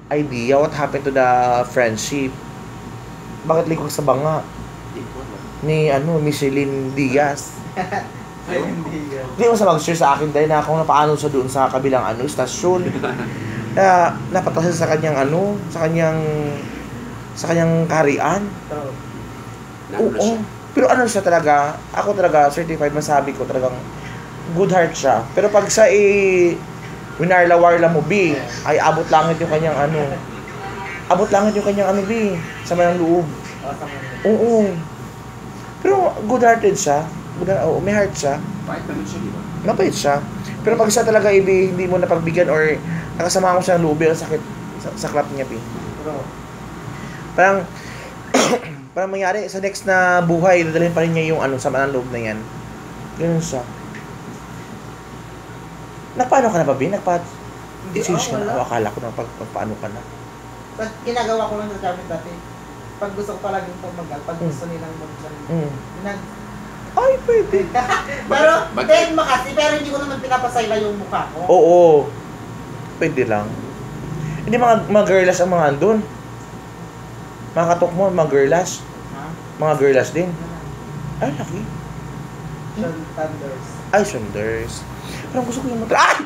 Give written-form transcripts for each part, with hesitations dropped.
idea what happened to the friendship. Bakit liko sa banga? Ni Michelin Diaz. Ay, hindi yan. Hindi mo sa mag-share sa akin dahil na kung napaano siya doon sa kabilang stasyon. Kaya napatasa sa kanyang sa kanyang karian. Oo. Pero siya talaga, ako talaga certified masabi ko talagang good heart siya. Pero pag sa winarla-warla mo B, ay abot langit yung kanyang abot langit yung kanyang B, sa mayang loob. Oo. Pero good-hearted siya. May heart siya. Bakit naman siya, di ba? Mapait siya. Pero pag siya talaga hindi mo napagbigyan or nakasama ko siya ng loob, ang sakit sa klap niya, Pi. Parang parang mangyari sa next na buhay, dadalhin pa rin niya yung sama ng loob na yan. Ganun siya. Nagpaano ka na ba, Bin? Change ka na? Akala ko na pagpaano ka na. Ginagawa ko lang sa gamit dati. Pag gusto ko talagang tumagal, pag gusto nilang mag-salit. Ay, pwede. Pero, then makasi, pero hindi ko naman pinapasayla yung mukha ko. Oo. Pwede lang. Hindi mga girlas ang mga andun. Mga katok mo, mga girlas. Ha? Mga girlas din. Ay, laki. Thunders. Ay, sunders. Parang gusto ko yung Ay!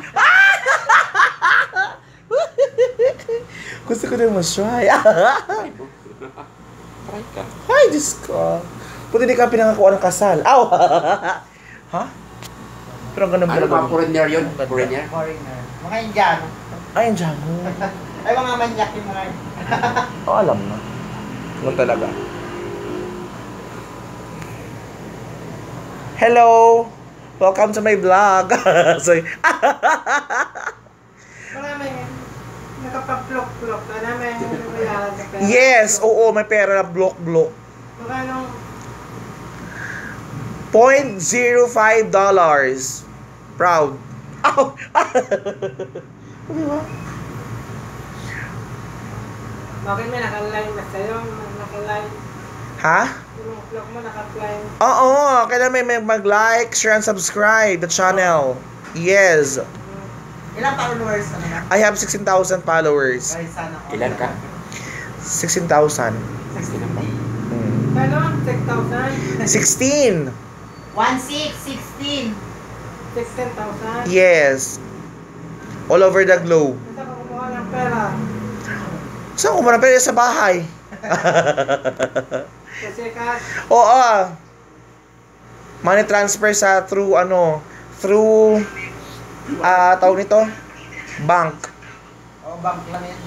Gusto ko na yung try. Try ka. Ay, Diyos ko. Puti di ka pinangakuha ng kasal. Aw! Ha? Pero ang ganun Ano talaga. mga foreigner yun? Ang ganda. Foreigner? Foreigner. Mga Indiano. Ay, ang jango. Ay, mga manyak yung mga Alam na. Ganun talaga. Hello! Welcome to my vlog. Sorry. Marami. Nakapag-plok-plok. Marami. Nabayaran sa pera. Yes! Oo, may pera na block. Magkano? $0.05. Proud. Ow! Di ba? Bakit may naka-line na sa'yo? Naka-line. Ha? Yung vlog mo naka-line. Oo, kailangan may mag-like, share, and subscribe the channel. Yes. Ilang followers na naman? I have 16,000 followers. Ay, sana ko. Ilan ka? 16,000. 60. Hmm. Kano? 6,000? 16! 16. 16,000? Yes. All over the globe. Saan ka kumuha ng pera? Saan ko marami pera sa bahay? Kasi cash? Oo. Money transfer through tawag nito? Bank. O, bank lang yan.